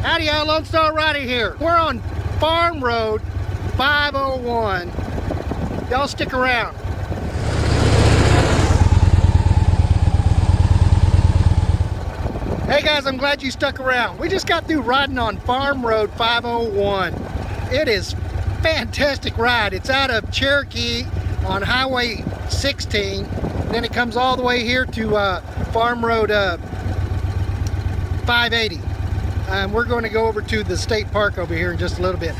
Howdy y'all, Lone Star Rider here. We're on Farm Road 501. Y'all stick around. Hey guys, I'm glad you stuck around. We just got through riding on Farm Road 501. It is a fantastic ride. It's out of Cherokee on Highway 16. Then it comes all the way here to Farm Road 580. We're going to go over to the state park over here in just a little bit.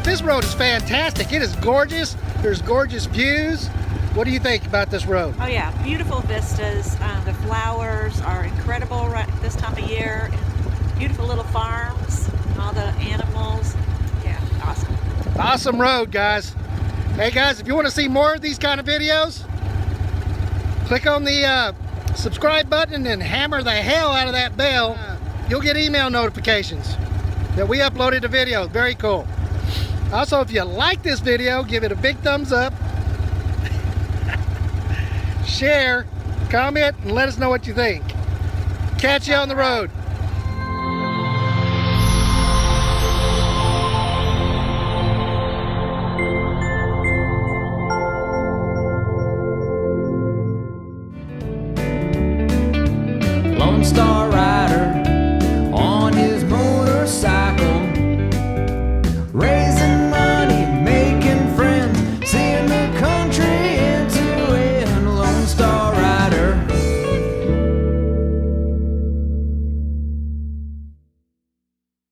This road is fantastic. It is gorgeous. There's gorgeous views. What do you think about this road? Oh yeah, beautiful vistas. The flowers are incredible right this time of year. Beautiful little farms, all the animals. Yeah, awesome. Awesome road, guys. Hey guys, if you want to see more of these kind of videos, click on the subscribe button and hammer the hell out of that bell. You'll get email notifications that we uploaded a video. Very cool. Also, if you like this video, give it a big thumbs up, share, comment, and let us know what you think. Catch you on the road. Lone Star